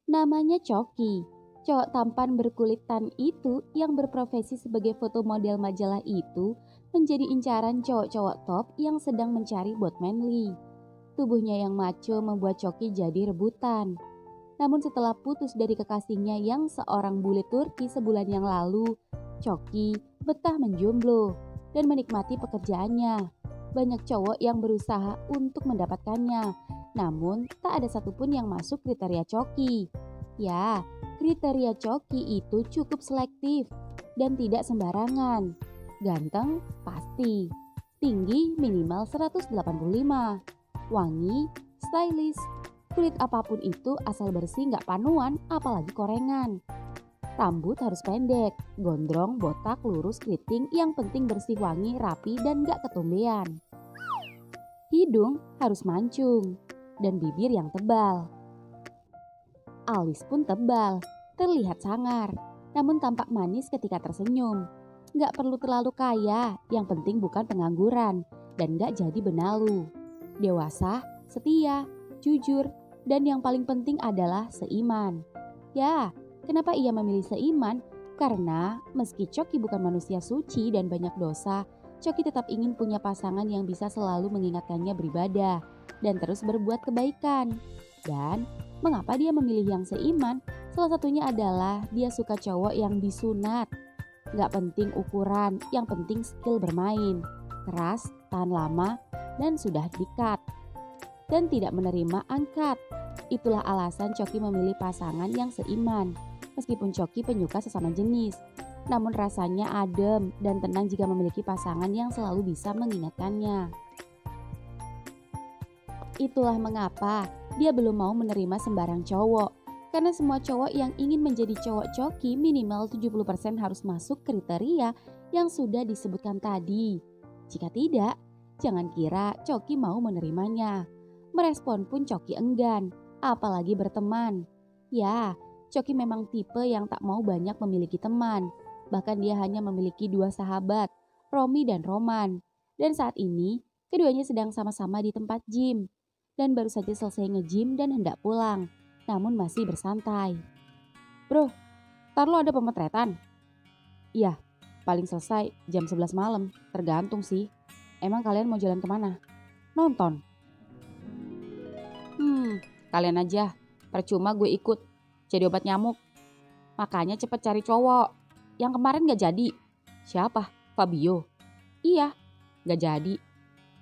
Namanya Coki. Cowok tampan berkulit tan itu yang berprofesi sebagai foto model majalah itu menjadi incaran cowok-cowok top yang sedang mencari bot manly. Tubuhnya yang macho membuat Coki jadi rebutan. Namun setelah putus dari kekasihnya yang seorang bule Turki sebulan yang lalu, Coki betah menjomblo dan menikmati pekerjaannya. Banyak cowok yang berusaha untuk mendapatkannya, namun tak ada satupun yang masuk kriteria Coki. Ya, kriteria Coki itu cukup selektif dan tidak sembarangan. Ganteng pasti, tinggi minimal 185, wangi, stylish, kulit apapun itu asal bersih nggak panuan apalagi korengan. Rambut harus pendek, gondrong, botak, lurus, keriting, yang penting bersih, wangi, rapi, dan nggak ketumbean. Hidung harus mancung dan bibir yang tebal. Alis pun tebal, terlihat sangar, namun tampak manis ketika tersenyum. Nggak perlu terlalu kaya, yang penting bukan pengangguran dan nggak jadi benalu. Dewasa, setia, jujur, dan yang paling penting adalah seiman. Ya, kenapa ia memilih seiman? Karena meski Coki bukan manusia suci dan banyak dosa, Coki tetap ingin punya pasangan yang bisa selalu mengingatkannya beribadah dan terus berbuat kebaikan. Dan mengapa dia memilih yang seiman? Salah satunya adalah dia suka cowok yang disunat. Gak penting ukuran, yang penting skill bermain. Keras, tahan lama, dan sudah dikat. Dan tidak menerima angkat. Itulah alasan Coki memilih pasangan yang seiman. Meskipun Coki penyuka sesama jenis, namun rasanya adem dan tenang jika memiliki pasangan yang selalu bisa mengingatkannya. Itulah mengapa dia belum mau menerima sembarang cowok. Karena semua cowok yang ingin menjadi cowok Coki minimal 70% harus masuk kriteria yang sudah disebutkan tadi. Jika tidak, jangan kira Coki mau menerimanya. Merespon pun Coki enggan, apalagi berteman. Ya, Coki memang tipe yang tak mau banyak memiliki teman. Bahkan dia hanya memiliki 2 sahabat, Romi dan Roman. Dan saat ini, keduanya sedang sama-sama di tempat gym. Dan baru saja selesai nge-gym dan hendak pulang, namun masih bersantai. Bro, ntar lo ada pemotretan? Iya, paling selesai jam 11 malam, tergantung sih. Emang kalian mau jalan kemana? Nonton. Kalian aja, percuma gue ikut, jadi obat nyamuk. Makanya cepet cari cowok. Yang kemarin gak jadi. Siapa? Fabio? Iya, gak jadi.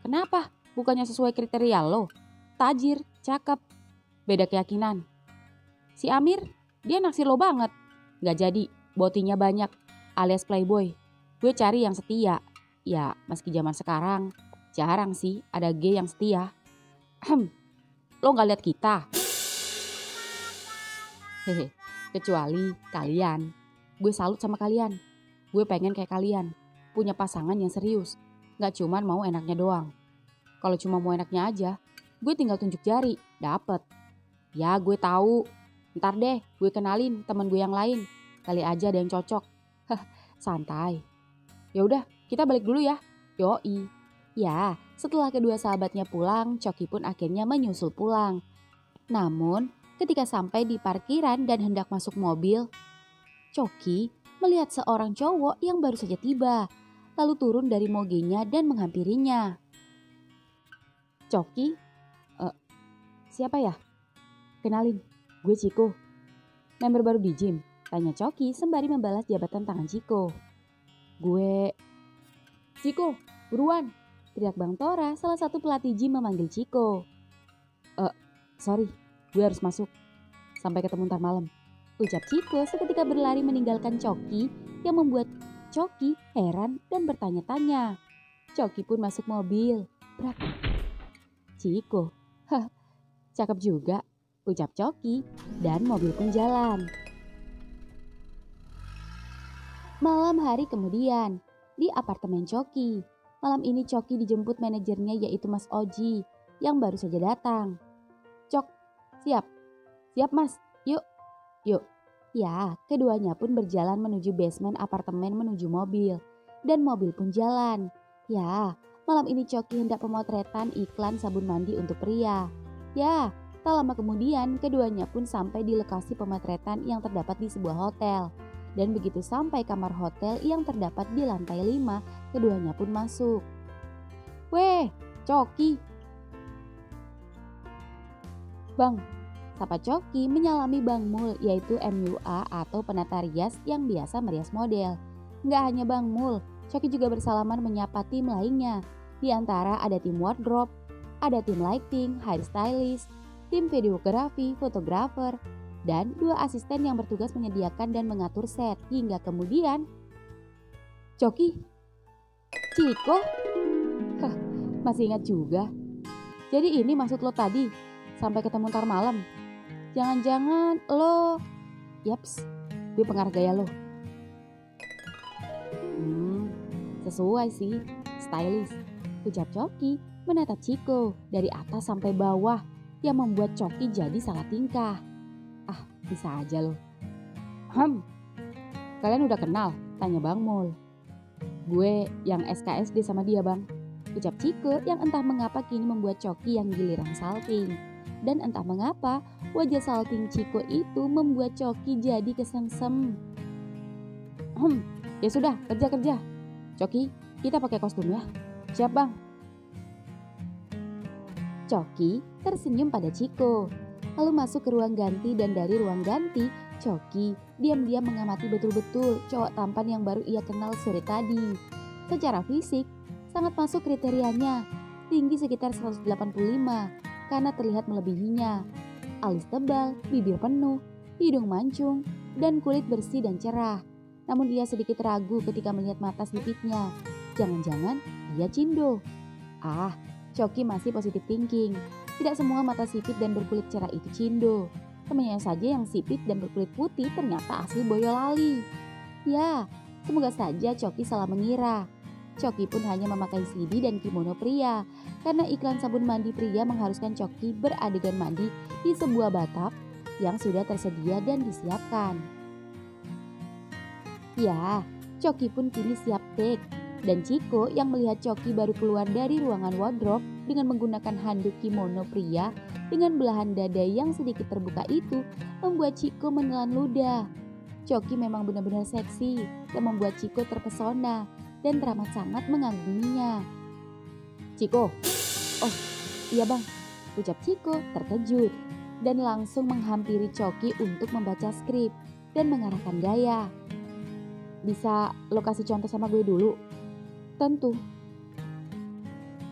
Kenapa? Bukannya sesuai kriteria lo? Tajir, cakep, beda keyakinan. Si Amir, dia naksir lo banget. Gak jadi, botinya banyak, alias playboy. Gue cari yang setia. Ya, meski zaman sekarang, jarang sih ada gay yang setia. Lo gak lihat kita? Hehe, kecuali kalian. Gue salut sama kalian. Gue pengen kayak kalian, punya pasangan yang serius. Gak cuman mau enaknya doang. Kalau cuma mau enaknya aja, gue tinggal tunjuk jari, dapet. Ya gue tahu. Ntar deh gue kenalin teman gue yang lain. Kali aja ada yang cocok. Santai. Ya udah, kita balik dulu ya. Yoi. Ya, setelah kedua sahabatnya pulang, Coki pun akhirnya menyusul pulang. Namun, ketika sampai di parkiran dan hendak masuk mobil, Coki melihat seorang cowok yang baru saja tiba, lalu turun dari mogenya dan menghampirinya. Coki, siapa ya? Kenalin, gue Ciko. Member baru di gym, tanya Coki sembari membalas jabatan tangan Ciko. Gue, Ciko, buruan, teriak Bang Tora, salah satu pelatih gym memanggil Ciko. Sorry, gue harus masuk. Sampai ketemu ntar malam, ucap Ciko seketika berlari meninggalkan Coki yang membuat Coki heran dan bertanya-tanya. Coki pun masuk mobil. Brak. Ciko, cakep juga, ucap Coki dan mobil pun jalan. Malam hari kemudian, di apartemen Coki. Malam ini Coki dijemput manajernya yaitu Mas Oji yang baru saja datang. Cok, siap? Siap mas, yuk. Ya, keduanya pun berjalan menuju basement apartemen menuju mobil. Dan mobil pun jalan. Ya, malam ini Coki hendak pemotretan iklan sabun mandi untuk pria. Ya, Tak lama kemudian, keduanya pun sampai di lokasi pemotretan yang terdapat di sebuah hotel. Dan begitu sampai kamar hotel yang terdapat di lantai 5, keduanya pun masuk. "Weh, Coki!" "Bang," sapa Coki menyalami Bang Mul, yaitu MUA atau penata rias yang biasa merias model. Nggak hanya Bang Mul, Coki juga bersalaman menyapa tim lainnya. Di antara ada tim wardrobe, ada tim lighting, hairstylist, tim videografi, fotografer, dan 2 asisten yang bertugas menyediakan dan mengatur set. Hingga kemudian, "Coki, Ciko, hah, masih ingat juga. Jadi ini maksud lo tadi, sampai ketemu ntar malam. Jangan-jangan lo..." "Yaps, gue pengarah gaya lo." Sesuai sih, stylish," ucap Coki menatap Ciko dari atas sampai bawah yang membuat Coki jadi salah tingkah. "Ah, bisa aja lo." "Kalian udah kenal?" tanya Bang Mul. "Gue yang SKSD sama dia, Bang," ucap Ciko yang entah mengapa kini membuat Coki yang giliran salting. Dan entah mengapa wajah salting Ciko itu membuat Coki jadi kesengsem. "Ya sudah, kerja. Coki, kita pakai kostum ya." "Siap, Bang." Coki tersenyum pada Ciko, lalu masuk ke ruang ganti, dan dari ruang ganti, Coki diam-diam mengamati betul-betul cowok tampan yang baru ia kenal sore tadi. Secara fisik, sangat masuk kriterianya, tinggi sekitar 185 karena terlihat melebihinya. Alis tebal, bibir penuh, hidung mancung, dan kulit bersih dan cerah. Namun dia sedikit ragu ketika melihat mata sipitnya. Jangan-jangan dia cindo. Coki masih positive thinking. Tidak semua mata sipit dan berkulit cerah itu cindo. Temannya saja yang sipit dan berkulit putih ternyata asli Boyolali. Ya, semoga saja Coki salah mengira. Coki pun hanya memakai CD dan kimono pria, karena iklan sabun mandi pria mengharuskan Coki beradegan mandi di sebuah bathtub yang sudah tersedia dan disiapkan. Ya, Coki pun kini siap take. Dan Ciko yang melihat Coki baru keluar dari ruangan wardrobe dengan menggunakan handuk kimono pria dengan belahan dada yang sedikit terbuka itu membuat Ciko menelan ludah. Coki memang benar-benar seksi dan membuat Ciko terpesona dan teramat sangat mengaguminya. "Ciko." "Oh, iya Bang," ucap Ciko terkejut dan langsung menghampiri Coki untuk membaca skrip dan mengarahkan gaya. "Bisa lo kasih contoh sama gue dulu?" "Tentu."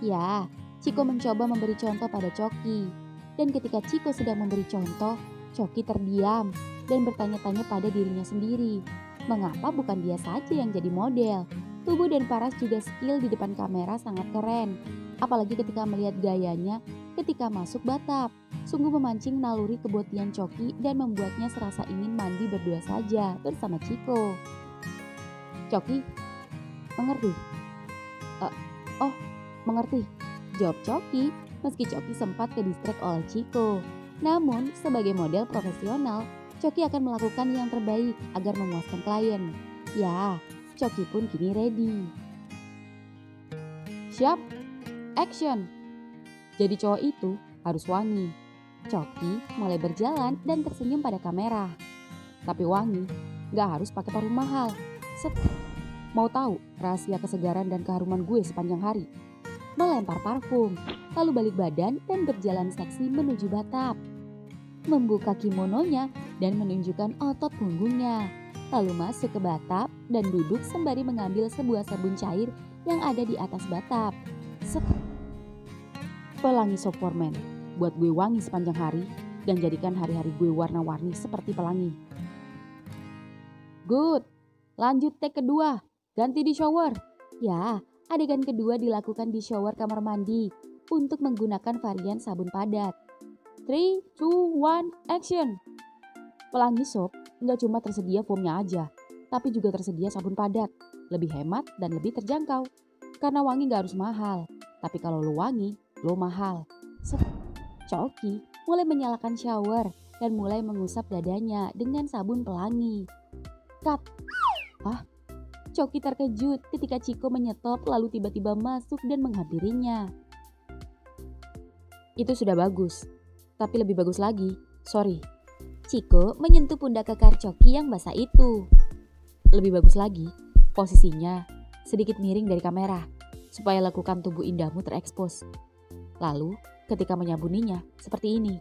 Ya, Ciko mencoba memberi contoh pada Coki. Dan ketika Ciko sedang memberi contoh, Coki terdiam dan bertanya-tanya pada dirinya sendiri. Mengapa bukan dia saja yang jadi model? Tubuh dan paras juga skill di depan kamera sangat keren. Apalagi ketika melihat gayanya ketika masuk bathtub. Sungguh memancing naluri kebotian Coki dan membuatnya serasa ingin mandi berdua saja bersama Ciko. "Coki, mengerti?" Oh, mengerti," jawab Coki meski Coki sempat ke-distract oleh Ciko. Namun, sebagai model profesional, Coki akan melakukan yang terbaik agar memuaskan klien. Ya, Coki pun kini ready. "Siap, action." Jadi cowok itu harus wangi. Coki mulai berjalan dan tersenyum pada kamera. Tapi wangi gak harus pakai parfum mahal. "Mau tahu rahasia kesegaran dan keharuman gue sepanjang hari?" Melempar parfum, lalu balik badan dan berjalan seksi menuju bathtub. Membuka kimononya dan menunjukkan otot punggungnya. Lalu masuk ke bathtub dan duduk sembari mengambil sebuah sabun cair yang ada di atas bathtub. "Pelangi Soap for Men, buat gue wangi sepanjang hari dan jadikan hari-hari gue warna-warni seperti pelangi." "Good, lanjut take kedua. Ganti di shower." Ya, adegan kedua dilakukan di shower kamar mandi untuk menggunakan varian sabun padat. 3, 2, 1, action. Pelangi soap nggak cuma tersedia foamnya aja, tapi juga tersedia sabun padat. Lebih hemat dan lebih terjangkau. Karena wangi nggak harus mahal, tapi kalau lo wangi, lo mahal. Coki mulai menyalakan shower dan mulai mengusap dadanya dengan sabun pelangi. Cut. Coki terkejut ketika Ciko menyetop lalu tiba-tiba masuk dan menghampirinya. "Itu sudah bagus, Tapi lebih bagus lagi. Sorry. Chiko menyentuh pundak kekar Choki yang basah itu. Lebih bagus lagi, posisinya sedikit miring dari kamera, supaya lekukan tubuh indahmu terekspos. Lalu, ketika menyabuninya, seperti ini.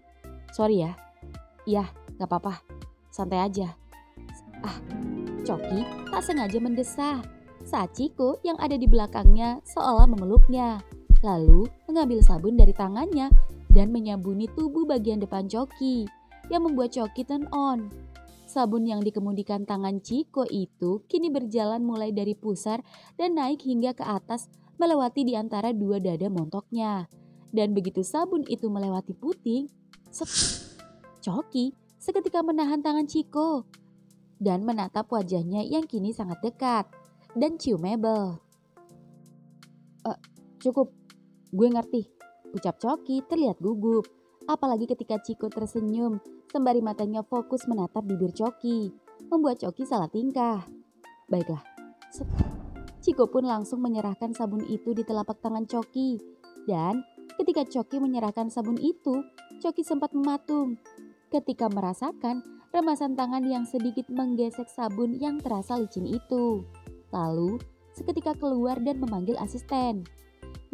Sorry ya. Iya, gak apa-apa. Santai aja. Choki tak sengaja mendesah saat Chiko yang ada di belakangnya seolah memeluknya. Lalu mengambil sabun dari tangannya dan menyabuni tubuh bagian depan Choki yang membuat Choki turn on. Sabun yang dikemudikan tangan Chiko itu kini berjalan mulai dari pusar dan naik hingga ke atas melewati di antara dua dada montoknya. Dan begitu sabun itu melewati puting, Choki seketika menahan tangan Chiko dan menatap wajahnya yang kini sangat dekat dan ciumable. Cukup, gue ngerti. Ucap Choki terlihat gugup, apalagi ketika Chiko tersenyum sembari matanya fokus menatap bibir Choki, membuat Choki salah tingkah. Baiklah. Chiko pun langsung menyerahkan sabun itu di telapak tangan Choki. Dan ketika Choki menyerahkan sabun itu, Choki sempat mematung ketika merasakan remasan tangan yang sedikit menggesek sabun yang terasa licin itu. Lalu seketika keluar dan memanggil asisten.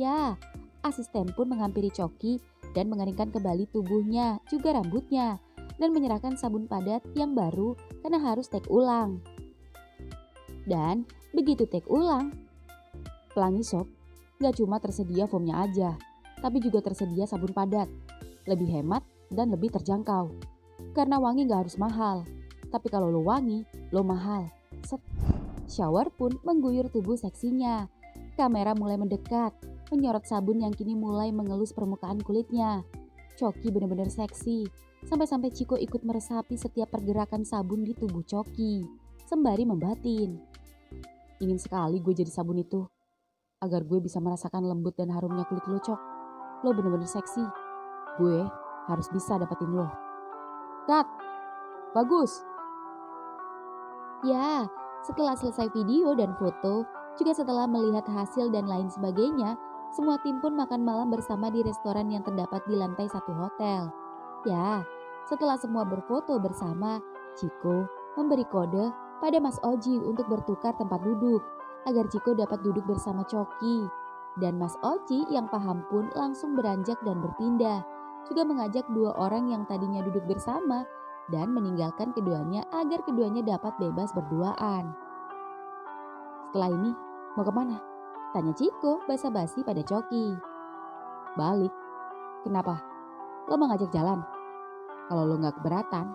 Ya, asisten pun menghampiri Choki dan mengeringkan kembali tubuhnya, juga rambutnya, dan menyerahkan sabun padat yang baru karena harus take ulang. Dan begitu take ulang, Pelangi Shop gak cuma tersedia foamnya aja, tapi juga tersedia sabun padat. Lebih hemat dan lebih terjangkau. Karena wangi gak harus mahal, tapi kalau lo wangi, lo mahal. Shower pun mengguyur tubuh seksinya. Kamera mulai mendekat, menyorot sabun yang kini mulai mengelus permukaan kulitnya. Choki benar-benar seksi, sampai-sampai Chiko ikut meresapi setiap pergerakan sabun di tubuh Choki, sembari membatin. Ingin sekali gue jadi sabun itu, agar gue bisa merasakan lembut dan harumnya kulit lo, Cok. Lo bener-bener seksi. Gue harus bisa dapetin lo. Cut! Bagus! Ya, setelah selesai video dan foto, juga setelah melihat hasil dan lain sebagainya, semua tim pun makan malam bersama di restoran yang terdapat di lantai 1 hotel. Ya, setelah semua berfoto bersama, Chiko memberi kode pada Mas Oji untuk bertukar tempat duduk agar Chiko dapat duduk bersama Choki. Dan Mas Oji yang paham pun langsung beranjak dan berpindah, juga mengajak dua orang yang tadinya duduk bersama dan meninggalkan keduanya agar keduanya dapat bebas berduaan. Setelah ini, mau kemana? Tanya Chiko basa-basi pada Choki. Balik. Kenapa? Lo mau ngajak jalan? Kalau lo gak keberatan.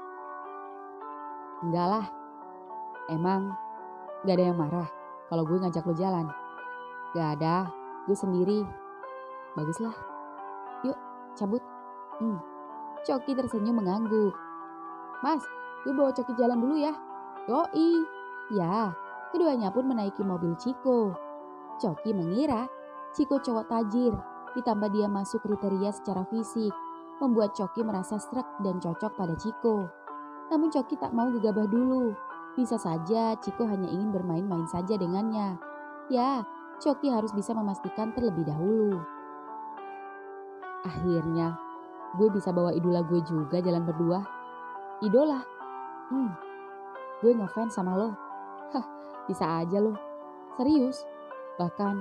Enggak lah. Emang gak ada yang marah kalau gue ngajak lo jalan? Gak ada, gue sendiri. Baguslah. Yuk, cabut. Choki tersenyum mengangguk. Mas, gue bawa Choki jalan dulu ya. Yoi. Ya, keduanya pun menaiki mobil Chiko. Choki mengira Chiko cowok tajir, ditambah dia masuk kriteria secara fisik, membuat Choki merasa srek dan cocok pada Chiko. Namun Choki tak mau gegabah dulu. Bisa saja Chiko hanya ingin bermain-main saja dengannya. Ya, Choki harus bisa memastikan terlebih dahulu. Akhirnya, gue bisa bawa idola gue juga jalan berdua. Idola? Gue ngefans sama lo. Bisa aja lo. Serius. Bahkan,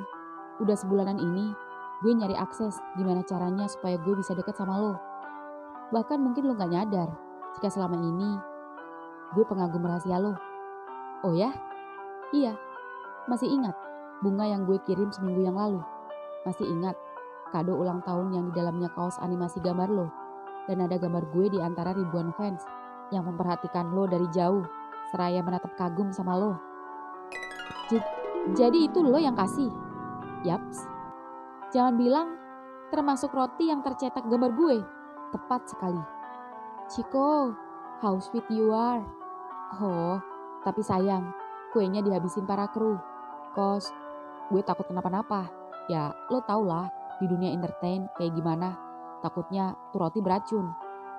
udah sebulanan ini, gue nyari akses gimana caranya supaya gue bisa deket sama lo. Bahkan mungkin lo gak nyadar jika selama ini gue pengagum rahasia lo. Oh ya? Iya. Masih ingat bunga yang gue kirim seminggu yang lalu? Masih ingat kado ulang tahun yang di dalamnya kaos animasi gambar lo? Dan ada gambar gue di antara ribuan fans yang memperhatikan lo dari jauh, seraya menatap kagum sama lo. Jadi itu lo yang kasih? Yaps. Jangan bilang termasuk roti yang tercetak gambar gue. Tepat sekali. Chiko, how sweet you are. Oh, tapi sayang, kuenya dihabisin para kru. Kos, gue takut kenapa-napa. Ya, lo tau lah di dunia entertain kayak gimana. Takutnya tuh roti beracun.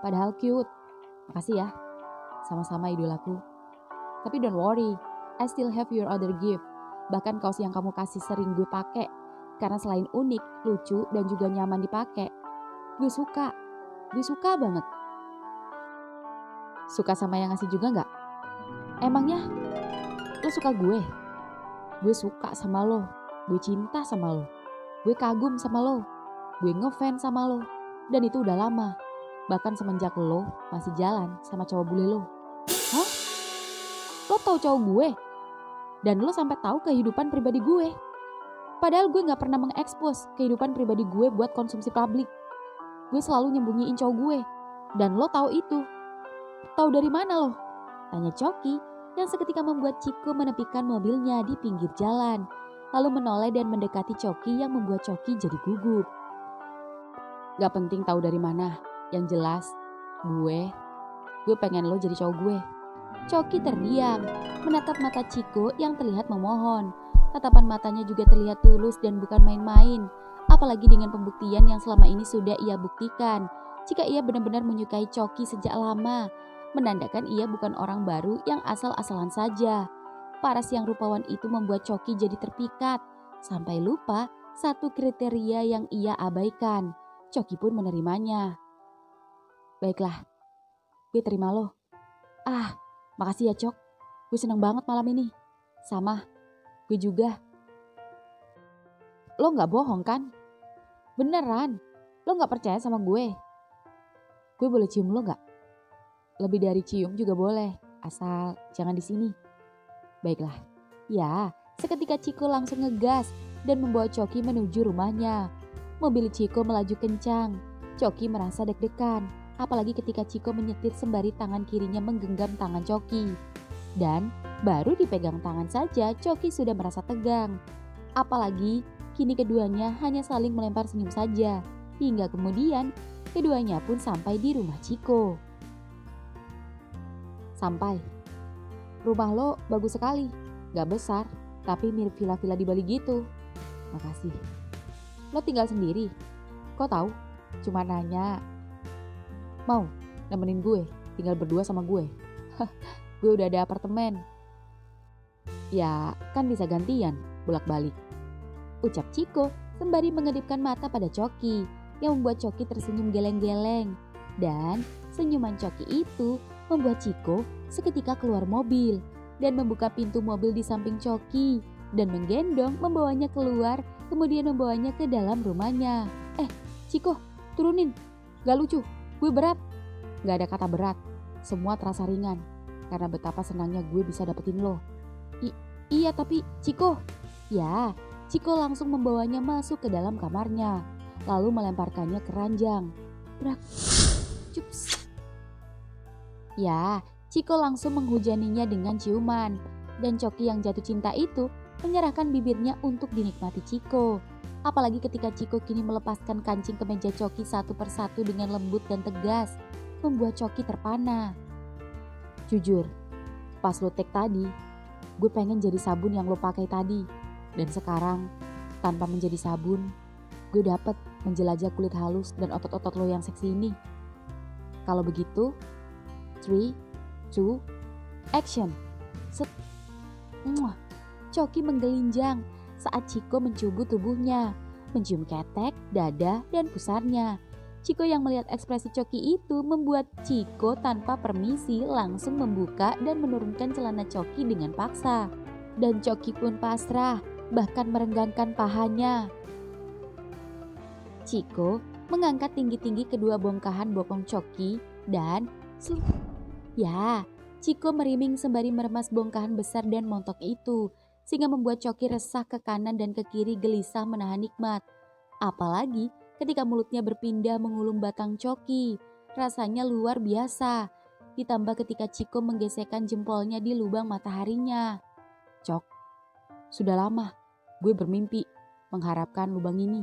Padahal cute. Makasih ya. Sama-sama idolaku. Tapi don't worry, I still have your other gift. Bahkan kaos yang kamu kasih sering gue pakai. Karena selain unik, lucu, dan juga nyaman dipakai. Gue suka. Gue suka banget. Suka sama yang ngasih juga nggak? Emangnya lo suka gue? Gue suka sama lo. Gue cinta sama lo. Gue kagum sama lo. Gue ngefans sama lo. Dan itu udah lama. Bahkan semenjak lo masih jalan sama cowok bule lo. Hah? Lo tau cowok gue? Dan lo sampai tahu kehidupan pribadi gue. Padahal gue gak pernah mengekspos kehidupan pribadi gue buat konsumsi publik. Gue selalu nyembunyiin cowok gue. Dan lo tahu itu. Tahu dari mana lo? Tanya Coki yang seketika membuat Ciko menepikan mobilnya di pinggir jalan. Lalu menoleh dan mendekati Coki yang membuat Coki jadi gugup. Gak penting tahu dari mana. Yang jelas, gue pengen lo jadi cowok gue. Coki terdiam, menatap mata Ciko yang terlihat memohon. Tatapan matanya juga terlihat tulus dan bukan main-main. Apalagi dengan pembuktian yang selama ini sudah ia buktikan. Jika ia benar-benar menyukai Coki sejak lama, menandakan ia bukan orang baru yang asal-asalan saja. Paras yang rupawan itu membuat Coki jadi terpikat, sampai lupa satu kriteria yang ia abaikan. Coki pun menerimanya. Baiklah, gue terima lo. Makasih ya Cok, gue seneng banget malam ini. Sama, gue juga. Lo gak bohong kan? Beneran, lo gak percaya sama gue? Gue boleh cium lo gak? Lebih dari cium juga boleh, asal jangan di sini. Baiklah. Ya, seketika Ciko langsung ngegas dan membawa Coki menuju rumahnya. Mobil Ciko melaju kencang. Coki merasa deg-degan, apalagi ketika Ciko menyetir sembari tangan kirinya menggenggam tangan Coki. Dan baru dipegang tangan saja Coki sudah merasa tegang. Apalagi kini keduanya hanya saling melempar senyum saja. Hingga kemudian keduanya pun sampai di rumah Ciko. Sampai. Rumah lo bagus sekali. Gak besar, tapi mirip villa-villa di Bali gitu. Makasih. Lo tinggal sendiri? Kok tahu? Cuma nanya. Mau nemenin gue tinggal berdua sama gue? Gue udah ada apartemen. Ya kan bisa gantian bolak-balik, ucap Ciko sembari mengedipkan mata pada Coki yang membuat Coki tersenyum geleng-geleng. Dan senyuman Coki itu membuat Ciko seketika keluar mobil dan membuka pintu mobil di samping Coki dan menggendong membawanya keluar, kemudian membawanya ke dalam rumahnya. Ciko, turunin. Gak lucu, gue berat. Gak ada kata berat, semua terasa ringan karena betapa senangnya gue bisa dapetin lo. Iya tapi Ciko. Ya, Ciko langsung membawanya masuk ke dalam kamarnya, lalu melemparkannya ke ranjang. Brak, cups. Ya, Ciko langsung menghujaninya dengan ciuman. Dan Coki yang jatuh cinta itu menyerahkan bibirnya untuk dinikmati Ciko. Apalagi ketika Ciko kini melepaskan kancing kemeja Coki satu persatu dengan lembut dan tegas, membuat Coki terpana. Jujur, pas lo tek tadi, gue pengen jadi sabun yang lo pakai tadi. Dan sekarang, tanpa menjadi sabun, gue dapet menjelajah kulit halus dan otot-otot lo yang seksi ini. Kalau begitu, 3, 2, action. Set. Coki menggelinjang saat Ciko mencubut tubuhnya, mencium ketek, dada, dan pusarnya. Ciko yang melihat ekspresi Coki itu membuat Ciko tanpa permisi langsung membuka dan menurunkan celana Coki dengan paksa. Dan Coki pun pasrah, bahkan merenggangkan pahanya. Ciko mengangkat tinggi-tinggi kedua bongkahan bokong Coki dan ya, Ciko meriming sembari meremas bongkahan besar dan montok itu, sehingga membuat Coki resah ke kanan dan ke kiri gelisah menahan nikmat. Apalagi ketika mulutnya berpindah mengulum batang Coki, rasanya luar biasa. Ditambah ketika Ciko menggesekkan jempolnya di lubang mataharinya. Cok, sudah lama gue bermimpi mengharapkan lubang ini,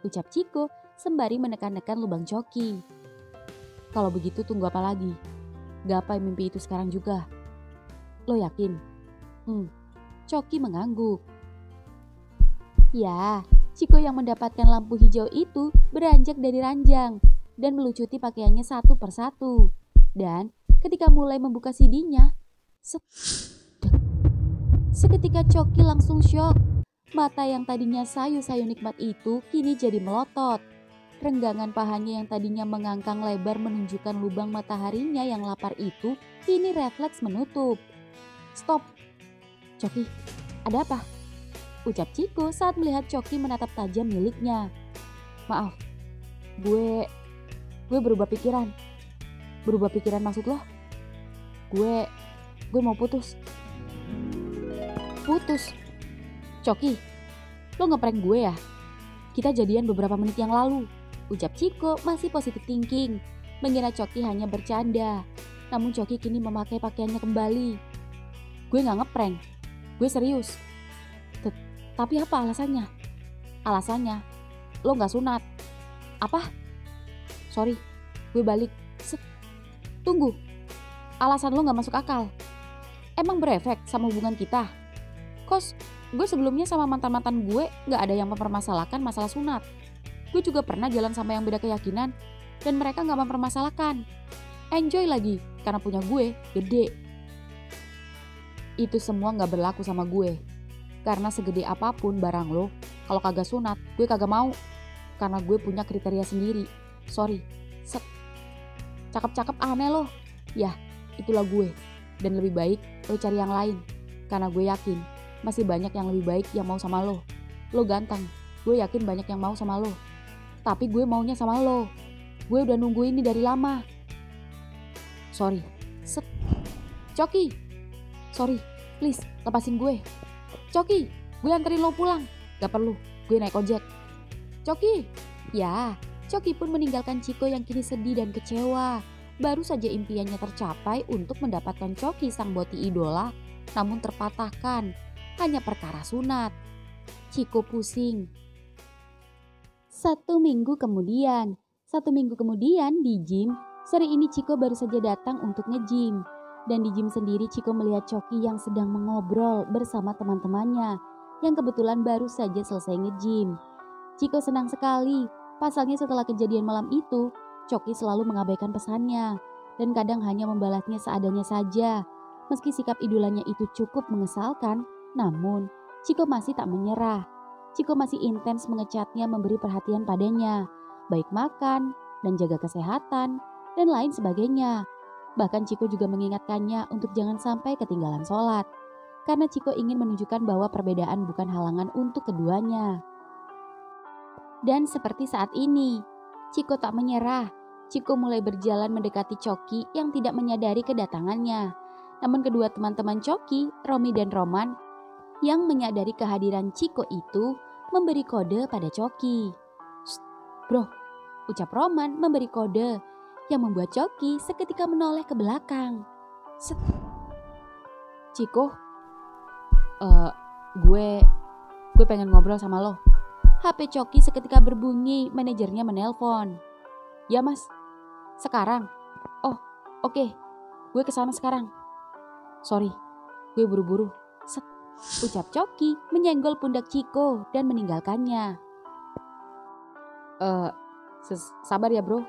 ucap Ciko sembari menekan-nekan lubang Coki. Kalau begitu tunggu apa lagi? Gapai mimpi itu sekarang juga. Lo yakin? Coki mengangguk. Ya, Ciko yang mendapatkan lampu hijau itu beranjak dari ranjang dan melucuti pakaiannya satu persatu. Dan ketika mulai membuka CD-nya, seketika Coki langsung syok. Mata yang tadinya sayu-sayu nikmat itu kini jadi melotot. Renggangan pahanya yang tadinya mengangkang lebar menunjukkan lubang mataharinya yang lapar itu kini refleks menutup. "Stop, Coki, ada apa?" ucap Ciko saat melihat Coki menatap tajam miliknya. "Maaf, gue berubah pikiran." "Berubah pikiran maksud lo?" Gue mau putus." "Putus? Coki, lo ngeprank gue ya? Kita jadian beberapa menit yang lalu," ucap Ciko masih positive thinking, mengira Coki hanya bercanda. Namun Coki kini memakai pakaiannya kembali. "Gue gak ngeprank, gue serius." "Tapi apa alasannya?" "Alasannya, lo gak sunat." "Apa? Sorry, gue balik." "Tunggu, alasan lo gak masuk akal. Emang berefek sama hubungan kita? Kos, gue sebelumnya sama mantan-mantan gue gak ada yang mempermasalahkan masalah sunat. Gue juga pernah jalan sama yang beda keyakinan dan mereka gak mempermasalahkan. Enjoy lagi karena punya gue gede." "Itu semua gak berlaku sama gue. Karena segede apapun barang lo, kalau kagak sunat, gue kagak mau. Karena gue punya kriteria sendiri. Sorry." "Cakep-cakep aneh lo." "Ya, itulah gue. Dan lebih baik lo cari yang lain. Karena gue yakin masih banyak yang lebih baik yang mau sama lo. Lo ganteng, gue yakin banyak yang mau sama lo. Tapi gue maunya sama lo. Gue udah nunggu ini dari lama." "Sorry." "Coki, sorry, please lepasin gue." "Coki, gue anterin lo pulang." "Gak perlu, gue naik ojek." "Coki." Ya, Coki pun meninggalkan Ciko yang kini sedih dan kecewa. Baru saja impiannya tercapai untuk mendapatkan Coki sang boti idola, namun terpatahkan hanya perkara sunat. Ciko pusing. Satu minggu kemudian di gym, sore ini Ciko baru saja datang untuk nge-gym. Dan di gym sendiri Ciko melihat Coki yang sedang mengobrol bersama teman-temannya yang kebetulan baru saja selesai nge-gym. Ciko senang sekali, pasalnya setelah kejadian malam itu, Coki selalu mengabaikan pesannya dan kadang hanya membalasnya seadanya saja. Meski sikap idolanya itu cukup mengesalkan, namun Ciko masih tak menyerah. Ciko masih intens mengecatnya, memberi perhatian padanya, baik makan dan jaga kesehatan dan lain sebagainya. Bahkan Ciko juga mengingatkannya untuk jangan sampai ketinggalan sholat, karena Ciko ingin menunjukkan bahwa perbedaan bukan halangan untuk keduanya. Dan seperti saat ini, Ciko tak menyerah. Ciko mulai berjalan mendekati Coki yang tidak menyadari kedatangannya. Namun kedua teman-teman Coki, Romi dan Roman, yang menyadari kehadiran Ciko itu, memberi kode pada Coki. "Bro," ucap Roman memberi kode, yang membuat Coki seketika menoleh ke belakang. "Ciko, gue pengen ngobrol sama lo." HP Coki seketika berbunyi, manajernya menelpon. "Ya mas, sekarang?" "Oh, oke, gue kesana sekarang." "Sorry, gue buru-buru." Ucap Coki menyenggol pundak Ciko dan meninggalkannya. Sabar ya bro,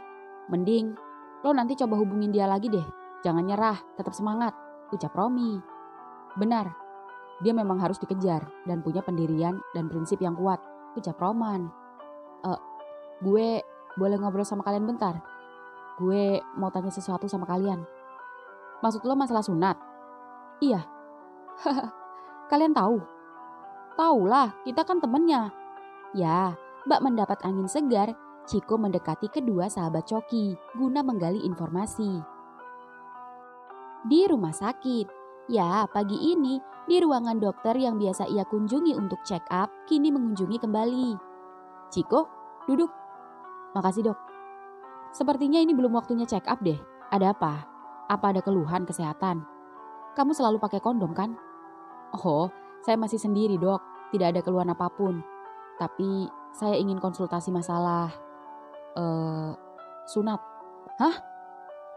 mending lo nanti coba hubungin dia lagi deh. Jangan nyerah, tetap semangat," ucap Romi. "Benar, dia memang harus dikejar dan punya pendirian dan prinsip yang kuat," ucap Roman. Gue boleh ngobrol sama kalian bentar? Gue mau tanya sesuatu sama kalian." "Maksud lo masalah sunat?" "Iya." "Kalian tahu?" "Tahu lah, kita kan temennya." Ya, bak mendapat angin segar, Ciko mendekati kedua sahabat Coki guna menggali informasi. Di rumah sakit, ya pagi ini di ruangan dokter yang biasa ia kunjungi untuk check up, kini mengunjungi kembali. "Ciko, duduk." "Makasih dok." "Sepertinya ini belum waktunya check up deh. Ada apa? Apa ada keluhan kesehatan? Kamu selalu pakai kondom kan?" "Oh, saya masih sendiri dok, tidak ada keluhan apapun. Tapi saya ingin konsultasi masalah sunat." "Hah?"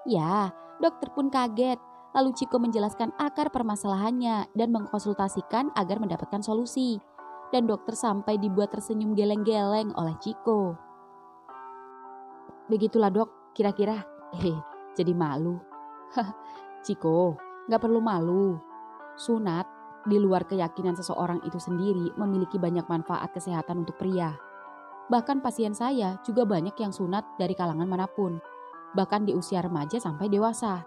Ya, dokter pun kaget. Lalu Ciko menjelaskan akar permasalahannya dan mengkonsultasikan agar mendapatkan solusi. Dan dokter sampai dibuat tersenyum geleng-geleng oleh Ciko. "Begitulah dok, kira-kira." Jadi malu. "Ciko, gak perlu malu. Sunat, di luar keyakinan seseorang itu sendiri, memiliki banyak manfaat kesehatan untuk pria. Bahkan pasien saya juga banyak yang sunat dari kalangan manapun, bahkan di usia remaja sampai dewasa.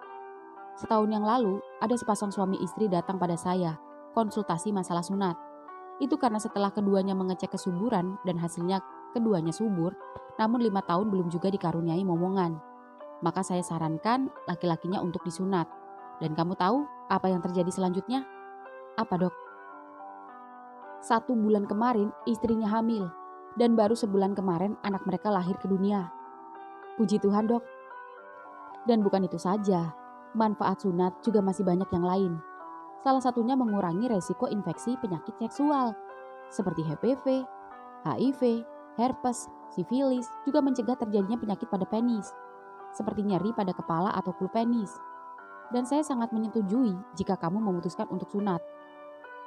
Setahun yang lalu, ada sepasang suami istri datang pada saya, konsultasi masalah sunat. Itu karena setelah keduanya mengecek kesuburan dan hasilnya keduanya subur, namun 5 tahun belum juga dikaruniai momongan. Maka saya sarankan laki-lakinya untuk disunat. Dan kamu tahu apa yang terjadi selanjutnya? Apa, Dok? 1 bulan kemarin istrinya hamil, dan baru sebulan kemarin anak mereka lahir ke dunia. Puji Tuhan, Dok. Dan bukan itu saja, manfaat sunat juga masih banyak yang lain. Salah satunya mengurangi resiko infeksi penyakit seksual seperti HPV, HIV, herpes, sifilis, juga mencegah terjadinya penyakit pada penis seperti nyeri pada kepala atau flu penis. Dan saya sangat menyetujui jika kamu memutuskan untuk sunat.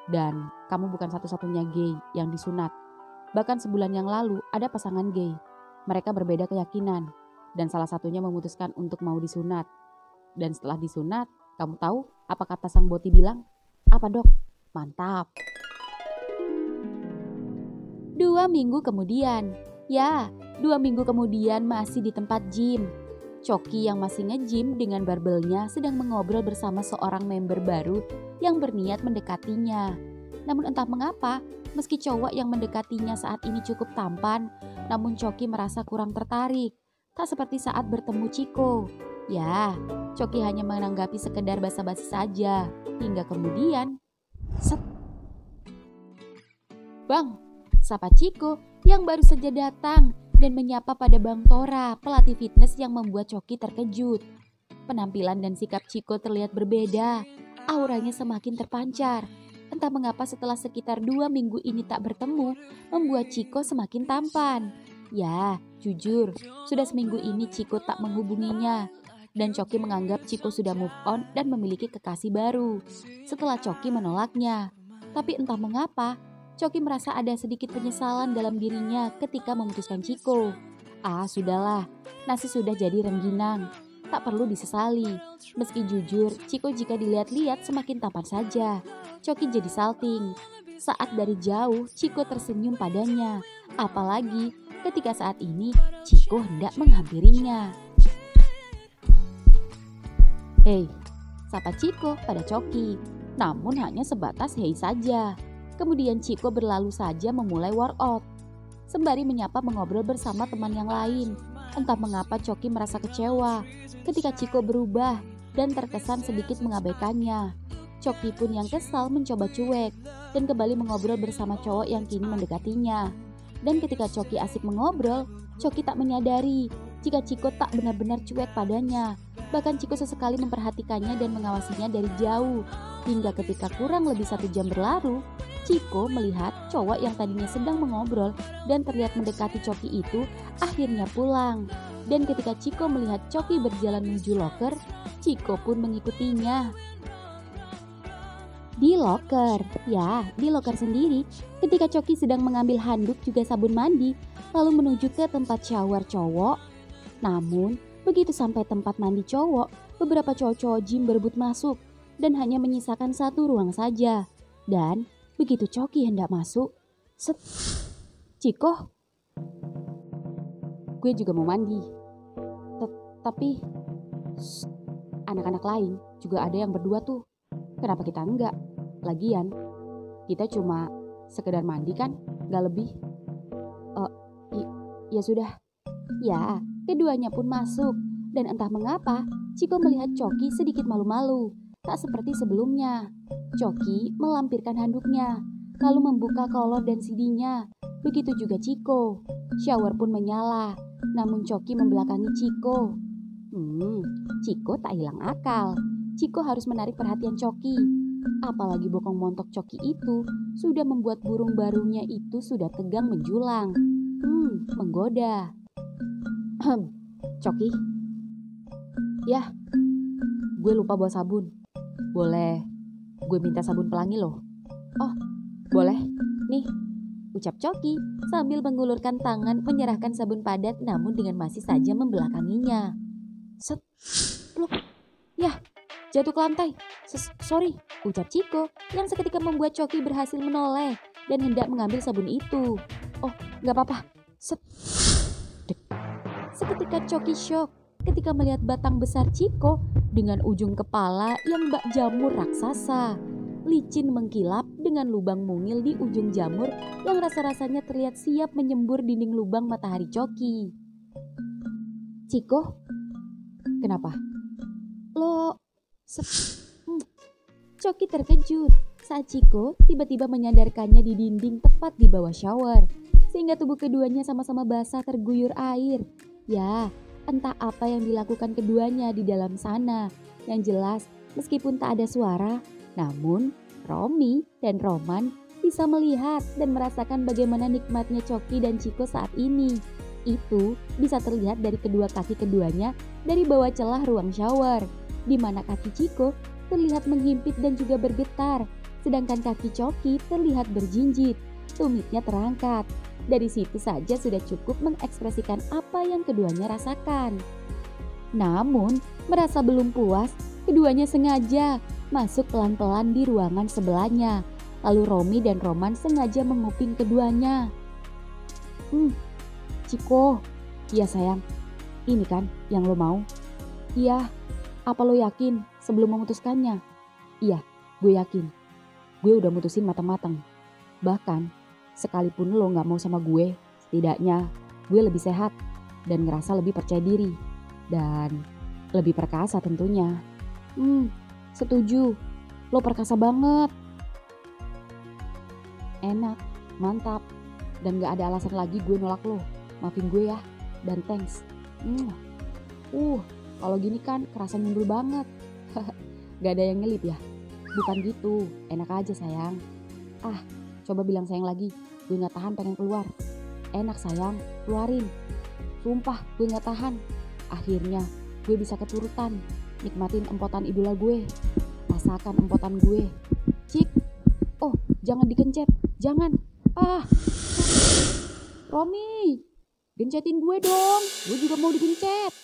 Dan kamu bukan satu-satunya gay yang disunat. Bahkan sebulan yang lalu ada pasangan gay. Mereka berbeda keyakinan dan salah satunya memutuskan untuk mau disunat. Dan setelah disunat, kamu tahu apa kata sang boti bilang? Apa, Dok? Mantap. 2 minggu kemudian, 2 minggu kemudian masih di tempat gym. Coki yang masih nge-gym dengan barbelnya sedang mengobrol bersama seorang member baru yang berniat mendekatinya. Namun entah mengapa, meski cowok yang mendekatinya saat ini cukup tampan, namun Coki merasa kurang tertarik. Tak seperti saat bertemu Ciko. Coki hanya menanggapi sekedar basa-basi saja. Hingga kemudian, set. Bang, sapa Ciko yang baru saja datang dan menyapa pada Bang Tora, pelatih fitness yang membuat Coki terkejut. Penampilan dan sikap Ciko terlihat berbeda. Auranya semakin terpancar. Entah mengapa setelah sekitar 2 minggu ini tak bertemu, membuat Ciko semakin tampan. Jujur, sudah seminggu ini Ciko tak menghubunginya. Dan Coki menganggap Ciko sudah move on dan memiliki kekasih baru. Setelah Coki menolaknya. Tapi entah mengapa, Coki merasa ada sedikit penyesalan dalam dirinya ketika memutuskan Ciko. Sudahlah, nasi sudah jadi rengginang. Tak perlu disesali. Meski jujur, Ciko jika dilihat-lihat semakin tampan saja. Coki jadi salting. Saat dari jauh, Ciko tersenyum padanya. Apalagi ketika saat ini, Ciko hendak menghampirinya. Hei, sapa Ciko pada Coki. Namun hanya sebatas hei saja. Kemudian Ciko berlalu saja memulai workout. Sembari menyapa mengobrol bersama teman yang lain. Entah mengapa Coki merasa kecewa ketika Ciko berubah dan terkesan sedikit mengabaikannya. Coki pun yang kesal mencoba cuek dan kembali mengobrol bersama cowok yang kini mendekatinya. Dan ketika Coki asik mengobrol, Coki tak menyadari jika Ciko tak benar-benar cuek padanya. Bahkan Ciko sesekali memperhatikannya dan mengawasinya dari jauh. Hingga ketika kurang lebih 1 jam berlalu, Ciko melihat cowok yang tadinya sedang mengobrol dan terlihat mendekati Coki itu akhirnya pulang. Dan ketika Ciko melihat Coki berjalan menuju loker, Ciko pun mengikutinya. Di loker sendiri, ketika Coki sedang mengambil handuk juga sabun mandi, lalu menuju ke tempat shower cowok. Namun, begitu sampai tempat mandi cowok, beberapa cowok-cowok gym berebut masuk dan hanya menyisakan 1 ruang saja. Dan begitu Coki hendak masuk, set, Ciko, gue juga mau mandi. Tapi anak-anak lain juga ada yang berdua tuh. Kenapa kita enggak? Lagian, kita cuma sekedar mandi kan, gak lebih. Ya sudah. Keduanya pun masuk. Dan entah mengapa, Ciko melihat Coki sedikit malu-malu. Tak seperti sebelumnya. Coki melampirkan handuknya, lalu membuka kolor dan CD-nya. Begitu juga Ciko. Shower pun menyala, namun Coki membelakangi Ciko. Ciko tak hilang akal. Ciko harus menarik perhatian Coki. Apalagi bokong montok Coki itu sudah membuat burung barunya itu sudah tegang menjulang. Menggoda. Coki. Gue lupa bawa sabun. Boleh, gue minta sabun pelangi loh. Oh, boleh. Nih, ucap Coki sambil mengulurkan tangan menyerahkan sabun padat namun dengan masih saja membelakanginya. Set, pluk. Jatuh ke lantai. Sorry, ucap Ciko yang seketika membuat Coki berhasil menoleh dan hendak mengambil sabun itu. Oh, gak apa-apa. Set. Dek. Seketika Coki shock ketika melihat batang besar Ciko dengan ujung kepala yang bak jamur raksasa. Licin mengkilap dengan lubang mungil di ujung jamur yang rasa-rasanya terlihat siap menyembur dinding lubang matahari Coki. Ciko, Kenapa? lo... Coki terkejut saat Ciko tiba-tiba menyandarkannya di dinding tepat di bawah shower. Sehingga tubuh keduanya sama-sama basah terguyur air. Ya, entah apa yang dilakukan keduanya di dalam sana. Yang jelas, meskipun tak ada suara, namun Romi dan Roman bisa melihat dan merasakan bagaimana nikmatnya Coki dan Ciko saat ini. Itu bisa terlihat dari kedua kaki keduanya dari bawah celah ruang shower, di mana kaki Ciko terlihat menghimpit dan juga bergetar, sedangkan kaki Coki terlihat berjinjit, tumitnya terangkat. Dari situ saja sudah cukup mengekspresikan apa yang keduanya rasakan. Namun, merasa belum puas, keduanya sengaja masuk pelan-pelan di ruangan sebelahnya. Lalu Romi dan Roman sengaja menguping keduanya. Ciko, iya sayang, ini kan yang lo mau? Iya, apa lo yakin sebelum memutuskannya? Iya, gue yakin. Gue udah mutusin matang-matang. Bahkan, sekalipun lo gak mau sama gue, setidaknya gue lebih sehat dan ngerasa lebih percaya diri. Dan lebih perkasa tentunya. Setuju, lo perkasa banget. Enak, mantap, dan gak ada alasan lagi gue nolak lo. Maafin gue ya, dan thanks. Kalau gini kan kerasa nyundul banget. Gak ada yang ngelip ya? Bukan gitu, enak aja sayang. Coba bilang sayang lagi, gue gak tahan pengen keluar. Enak sayang, keluarin. Sumpah gue gak tahan. Akhirnya gue bisa keturutan, nikmatin empotan idola gue. Rasakan empotan gue. Cik, jangan dikencet, jangan. Romi, gencetin gue dong, gue juga mau digencet.